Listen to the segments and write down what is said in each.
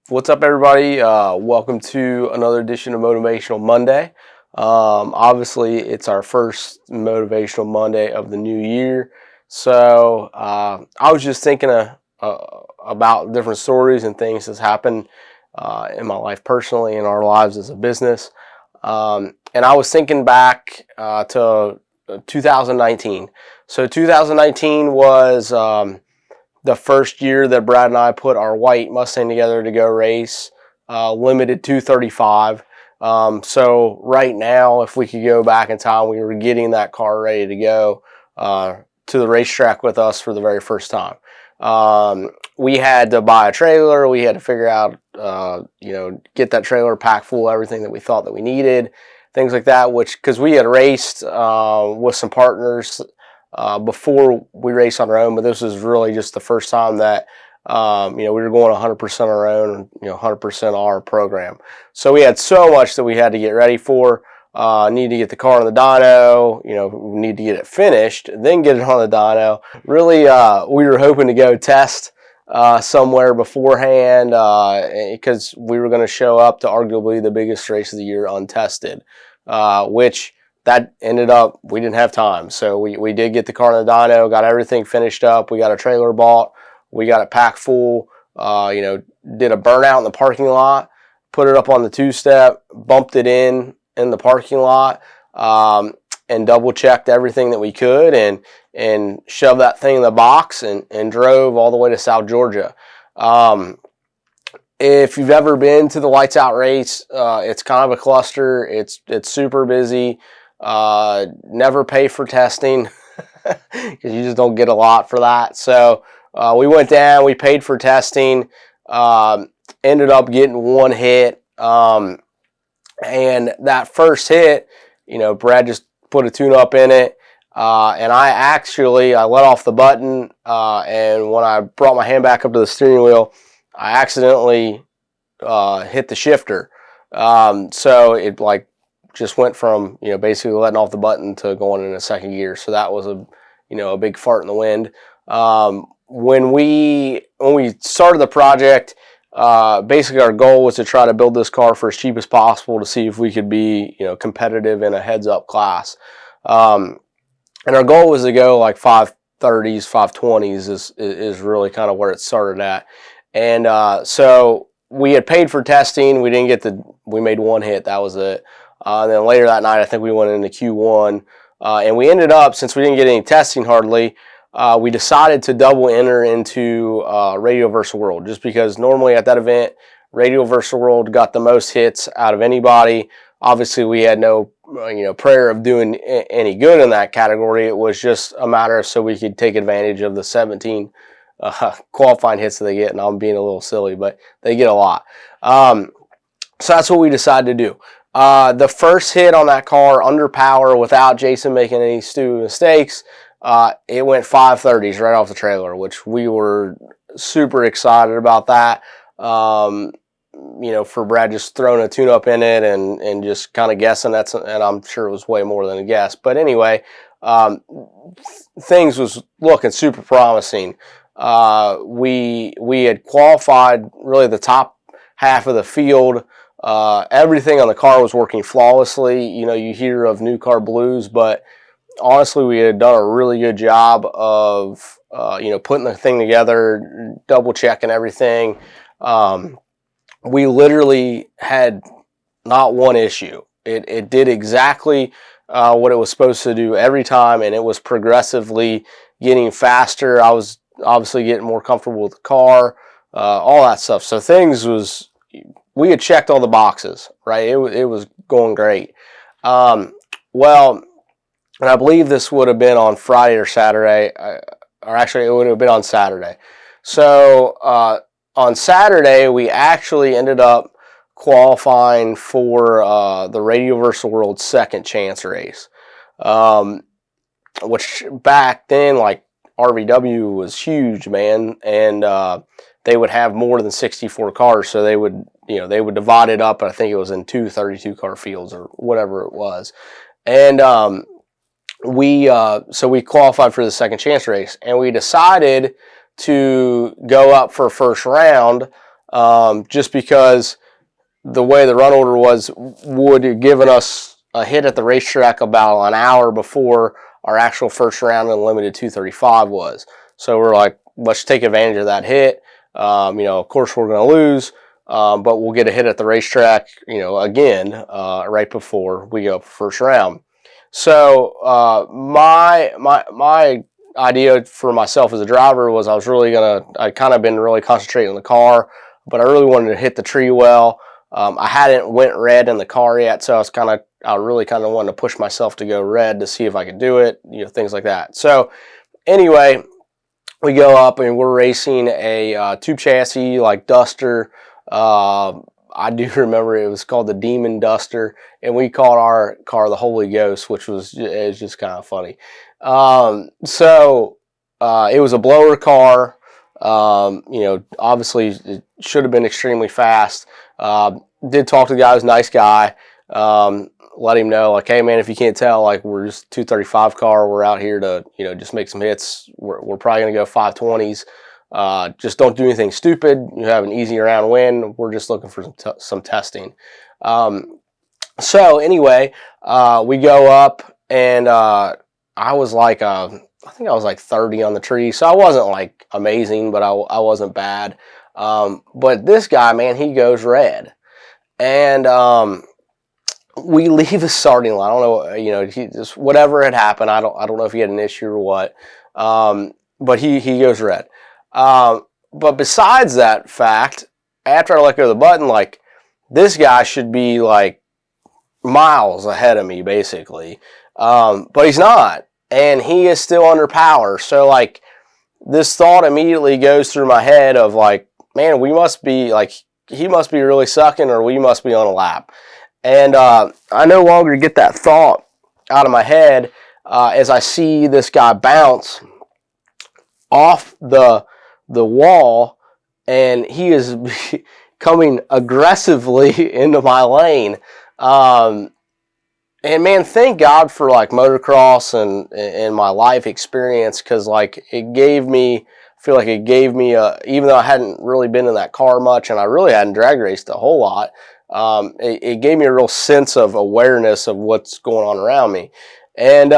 What's up, everybody? Welcome to another edition of Motivational Monday. Obviously, it's our first Motivational Monday of the new year. So I was just thinking about different stories and things that's happened in my life personally, in our lives as a business. And I was thinking back to 2019. So 2019 was the first year that Brad and I put our white Mustang together to go race, limited 235. So right now, if we could go back in time, we were getting that car ready to go to the racetrack with us for the very first time. We had to buy a trailer. We had to figure out, get that trailer packed full of everything that we thought that we needed, things like that, because we had raced with some partners before we race on our own, but this was really just the first time that we were going 100% our own, 100% our program. So we had so much that we had to get ready for. Need to get the car on the dyno, need to get it finished, then get it on the dyno. Really, we were hoping to go test somewhere beforehand because we were going to show up to arguably the biggest race of the year untested, which that ended up, we didn't have time. So we did get the car on the dyno, got everything finished up. We got a trailer bought. We got it packed full. Did a burnout in the parking lot, put it up on the two-step, bumped it in the parking lot, and double-checked everything that we could and shoved that thing in the box and drove all the way to South Georgia. If you've ever been to the Lights Out race, it's kind of a cluster. It's super busy. Never pay for testing because you just don't get a lot for that. So we went down, we paid for testing, ended up getting one hit. And that first hit, Brad just put a tune-up in it. And I let off the button. And when I brought my hand back up to the steering wheel, I accidentally hit the shifter. So it just went from, basically letting off the button to going in a second gear. So that was a big fart in the wind. When we started the project, basically our goal was to try to build this car for as cheap as possible to see if we could be, competitive in a heads-up class. And our goal was to go like 530s, 520s is really kind of where it started at. And so we had paid for testing. We made one hit. That was it. And then later that night, I think we went into Q1. And we ended up, since we didn't get any testing hardly, we decided to double enter into Radio Versa World, just because normally at that event, Radio Versa World got the most hits out of anybody. Obviously, we had no prayer of doing any good in that category. It was just a matter of so we could take advantage of the 17 qualifying hits that they get. And I'm being a little silly, but they get a lot. So that's what we decided to do. The first hit on that car under power without Jason making any stupid mistakes, it went 530s right off the trailer, which we were super excited about that. For Brad just throwing a tune-up in it and just kind of guessing, and I'm sure it was way more than a guess. But anyway, things was looking super promising. We had qualified really the top half of the field. Everything on the car was working flawlessly. You hear of new car blues, but honestly, we had done a really good job of, putting the thing together, double checking everything. We literally had not one issue. It did exactly what it was supposed to do every time, and it was progressively getting faster. I was obviously getting more comfortable with the car, all that stuff. So we had checked all the boxes, right? It was going great. And I believe this would have been on Friday or Saturday, or actually it would have been on Saturday. So on Saturday, we actually ended up qualifying for the Radio Versa World Second Chance race, which back then, like, RVW was huge, man, and they would have more than 64 cars, so they would divide it up. I think it was in two 32-car fields or whatever it was, and so we qualified for the Second Chance race, and we decided to go up for first round just because the way the run order was would have given us a hit at the racetrack about an hour before our actual first round in limited 235 was. So we're like, let's take advantage of that hit. Of course we're going to lose, but we'll get a hit at the racetrack, again, right before we go for first round. So my idea for myself as a driver was I kind of been really concentrating on the car, but I really wanted to hit the tree well. I hadn't went red in the car yet, so I really kind of wanted to push myself to go red to see if I could do it, things like that. So anyway, we go up and we're racing a tube chassis like Duster. I do remember it was called the Demon Duster, and we called our car the Holy Ghost, which was just kind of funny. So it was a blower car. Obviously it should have been extremely fast. Did talk to the guy, was a nice guy. Let him know, like, hey man, if you can't tell, like, we're just 235 car. We're out here to, just make some hits. We're probably going to go 520s. Just don't do anything stupid. You have an easy round win. We're just looking for some testing. So anyway, we go up, and I was like, I think I was like 30 on the tree. So I wasn't like amazing, but I wasn't bad. But this guy, man, he goes red. And we leave the starting line. I don't know, just whatever had happened. I don't know if he had an issue or what. But he goes red. But besides that fact, after I let go of the button, like, this guy should be like miles ahead of me, basically. But he's not. And he is still under power. So, like, this thought immediately goes through my head of, like, man, we must be, like, he must be really sucking, or we must be on a lap. And I no longer get that thought out of my head as I see this guy bounce off the wall, and he is coming aggressively into my lane. And man, thank God for like motocross and my life experience, because like I feel like it gave me even though I hadn't really been in that car much, and I really hadn't drag raced a whole lot, it gave me a real sense of awareness of what's going on around me. And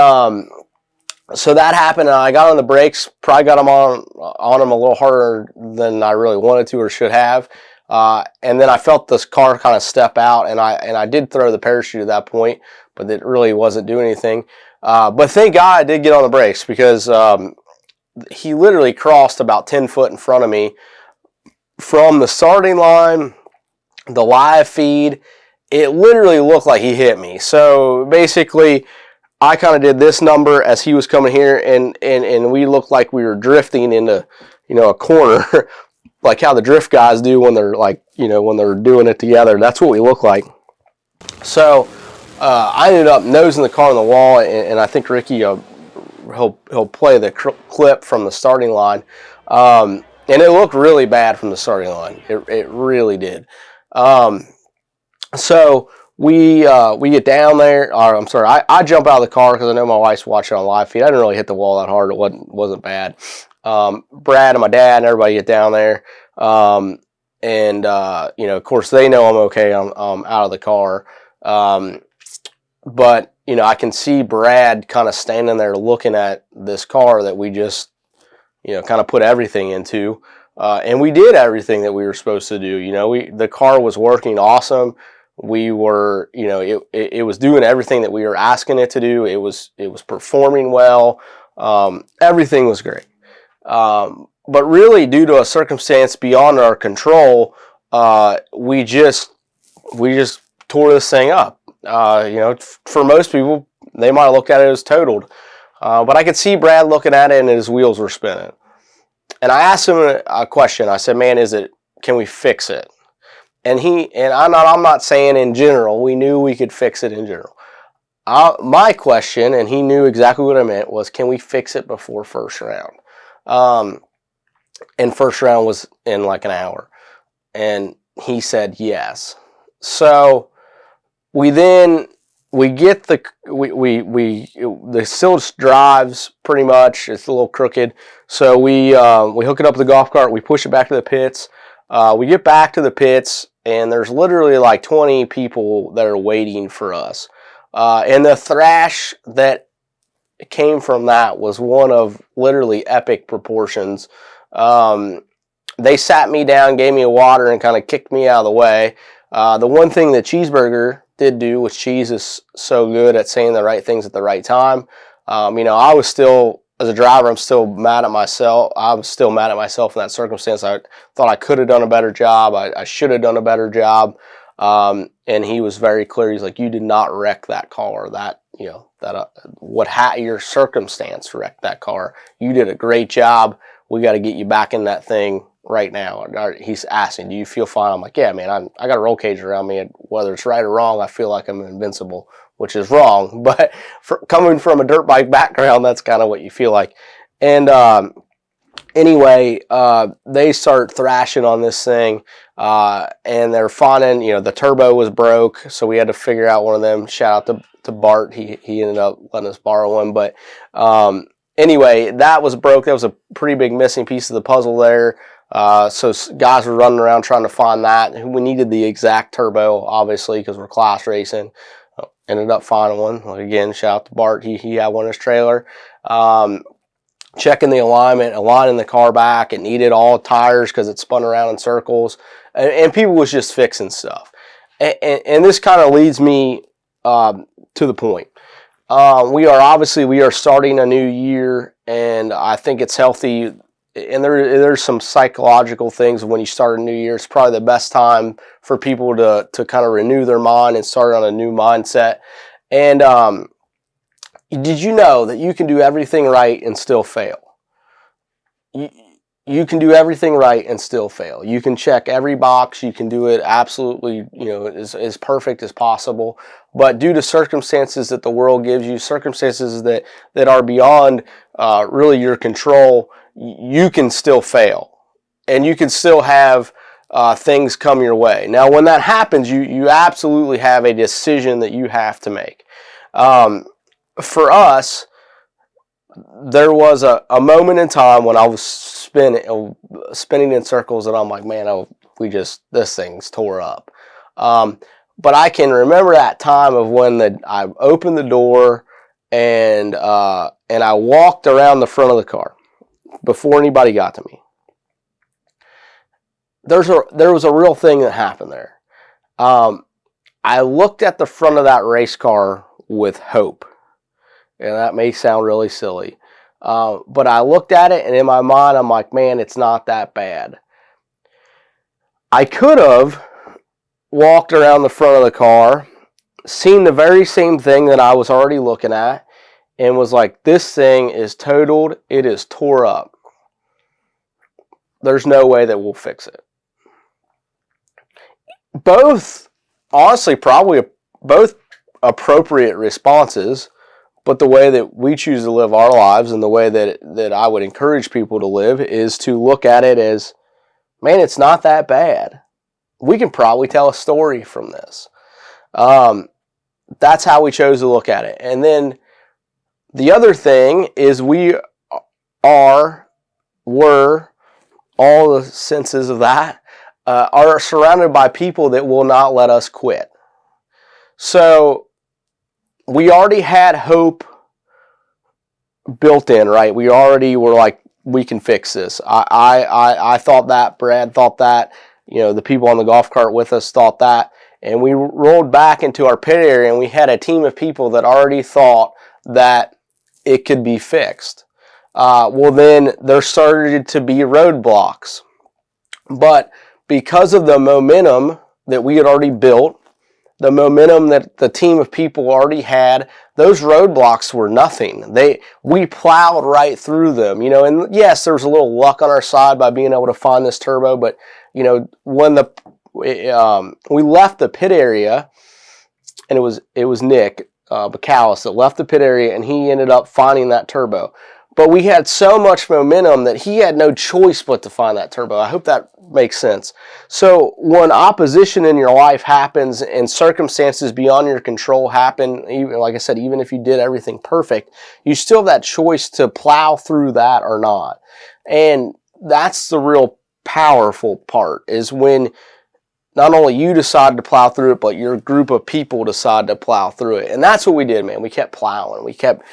so that happened, and I got on the brakes, probably got them on them a little harder than I really wanted to or should have. And then I felt this car kind of step out, and I did throw the parachute at that point, but it really wasn't doing anything. But thank God I did get on the brakes, because he literally crossed about 10 foot in front of me from the starting line, the live feed. It literally looked like he hit me. So basically, I kind of did this number as he was coming here, and we looked like we were drifting into, a corner, like how the drift guys do when they're like, when they're doing it together. That's what we look like. So I ended up nosing the car on the wall, and I think Ricky, he'll play the clip from the starting line, and it looked really bad from the starting line. It really did. So we get down there. Or, I'm sorry, I jump out of the car because I know my wife's watching on live feed. I didn't really hit the wall that hard. It wasn't bad. Brad and my dad and everybody get down there. And of course they know I'm okay. I'm out of the car. But I can see Brad kind of standing there looking at this car that we just, kind of put everything into. And we did everything that we were supposed to do. The car was working awesome. We were, it was doing everything that we were asking it to do. It was performing well. Everything was great. But really, due to a circumstance beyond our control, we just tore this thing up. For most people, they might look at it as totaled. But I could see Brad looking at it, and his wheels were spinning. And I asked him a question. I said, man, can we fix it? And I'm not saying in general, we knew we could fix it in general. My question, and he knew exactly what I meant, was, can we fix it before first round? And first round was in like an hour. And he said yes. So we get the still drives pretty much. It's a little crooked. So we hook it up to the golf cart. We push it back to the pits. We get back to the pits, and there's literally like 20 people that are waiting for us. And the thrash that came from that was one of literally epic proportions. They sat me down, gave me a water, and kind of kicked me out of the way. The one thing that Cheeseburger did do, which Cheese is so good at saying the right things at the right time. I was still, as a driver, I'm still mad at myself. I was still mad at myself in that circumstance. I thought I could have done a better job. I should have done a better job. And he was very clear. He's like, you did not wreck that car. Your circumstance wrecked that car. You did a great job. We got to get you back in that thing right now. He's asking, do you feel fine? I'm like, yeah, man, I got a roll cage around me. Whether it's right or wrong, I feel like I'm invincible, which is wrong. But coming from a dirt bike background, that's kind of what you feel like. And anyway, they start thrashing on this thing, and they're finding, the turbo was broke, so we had to figure out one of them. Shout out to Bart. He ended up letting us borrow one. But anyway, that was broke. That was a pretty big missing piece of the puzzle there. So guys were running around trying to find that. We needed the exact turbo, obviously, because we're class racing. Ended up finding one. Again, shout out to Bart. He had one in his trailer. Checking the alignment, aligning the car back. It needed all tires because it spun around in circles. And people was just fixing stuff. And this kind of leads me to the point. We are starting a new year, and I think it's healthy. And there's some psychological things when you start a new year. It's probably the best time for people to kind of renew their mind and start on a new mindset. And did you know that you can do everything right and still fail? You can do everything right and still fail. You can check every box. You can do it absolutely, as perfect as possible. But due to circumstances that the world gives you, circumstances that are beyond really your control, you can still fail. And you can still have things come your way. Now, when that happens, you absolutely have a decision that you have to make. For us, there was a moment in time when I was spinning in circles, and I'm like, man, this thing's tore up. But I can remember that time of when I opened the door and I walked around the front of the car before anybody got to me. There was a real thing that happened there. I looked at the front of that race car with hope. And that may sound really silly. But I looked at it, and in my mind, I'm like, man, it's not that bad. I could have walked around the front of the car, seen the very same thing that I was already looking at, and was like, this thing is totaled. It is tore up. There's no way that we'll fix it. Honestly, probably both appropriate responses. But the way that we choose to live our lives, and the way that I would encourage people to live, is to look at it as, man, it's not that bad. We can probably tell a story from this. That's how we chose to look at it. And then the other thing is we were, all the senses of that, are surrounded by people that will not let us quit. So we already had hope built in, right? We already were like, we can fix this. I thought that. Brad thought that. The people on the golf cart with us thought that. And we rolled back into our pit area, and we had a team of people that already thought that it could be fixed. Well, then there started to be roadblocks. But because of the momentum that we had already built, the momentum that the team of people already had, those roadblocks were nothing. We plowed right through them, and yes, there was a little luck on our side by being able to find this turbo, but, when we left the pit area, and it was Nick Bacallis that left the pit area, and he ended up finding that turbo. But we had so much momentum that he had no choice but to find that turbo. I hope that makes sense. So when opposition in your life happens and circumstances beyond your control happen, even, like I said, even if you did everything perfect, you still have that choice to plow through that or not. And that's the real powerful part is when not only you decide to plow through it, but your group of people decide to plow through it. And that's what we did, man. We kept plowing. We kept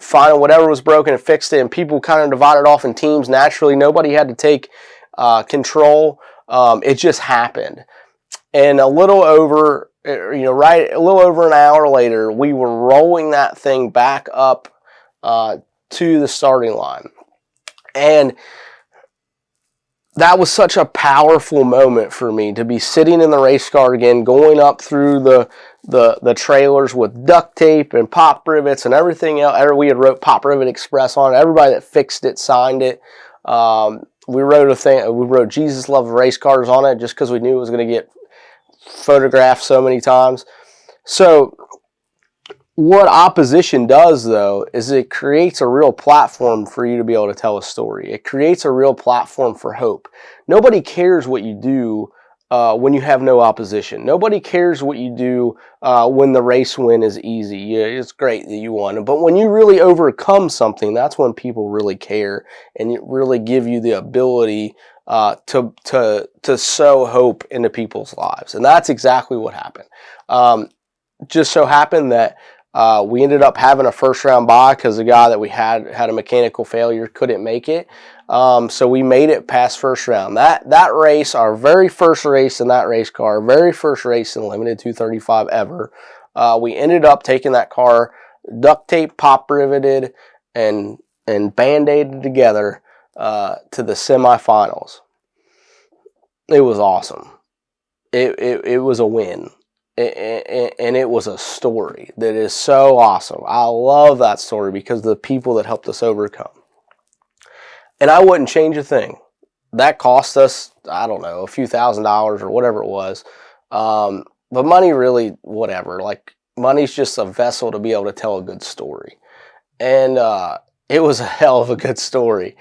finding whatever was broken and fixed it, and people kind of divided off in teams naturally. Nobody had to take control. It just happened. And a little over an hour later, we were rolling that thing back up to the starting line. And that was such a powerful moment for me to be sitting in the race car again, going up through the trailers with duct tape and pop rivets and everything else. We had wrote Pop Rivet Express on it. Everybody that fixed it signed it. We wrote Jesus Loves Race Cars on it just because we knew it was going to get photographed so many times. So what opposition does, though, is it creates a real platform for you to be able to tell a story. It creates a real platform for hope. Nobody cares what you do when you have no opposition. Nobody cares what you do when the race win is easy. Yeah, it's great that you won. But when you really overcome something, that's when people really care and it really give you the ability to sow hope into people's lives. And that's exactly what happened. Just so happened that we ended up having a first round bye because the guy that we had a mechanical failure, couldn't make it. So we made it past first round. That race, our very first race in that race car, very first race in Limited 235 ever, we ended up taking that car, duct tape, pop riveted, and band-aided together to the semifinals. It was awesome. It was a win. And it was a story that is so awesome. I love that story because of the people that helped us overcome. And I wouldn't change a thing. That cost us, I don't know, a few $1,000s or whatever it was. But money really, whatever. Like, money's just a vessel to be able to tell a good story. And it was a hell of a good story.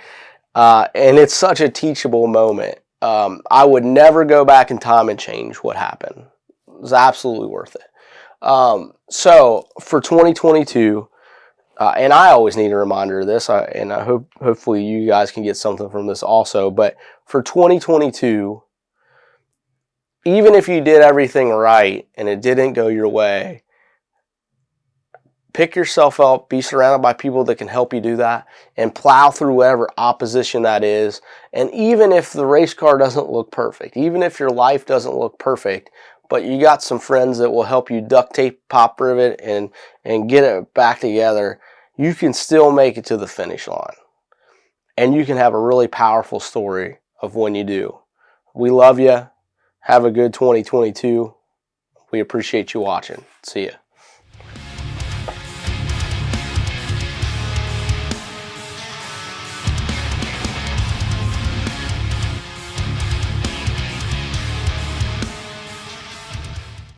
And it's such a teachable moment. I would never go back in time and change what happened. It was absolutely worth it. So for 2022, and I always need a reminder of this, and I hope hopefully you guys can get something from this also, but for 2022, even if you did everything right and it didn't go your way, pick yourself up, be surrounded by people that can help you do that, and plow through whatever opposition that is. And even if the race car doesn't look perfect, even if your life doesn't look perfect, but you got some friends that will help you duct tape, pop rivet, and get it back together, you can still make it to the finish line. And you can have a really powerful story of when you do. We love you. Have a good 2022. We appreciate you watching. See ya.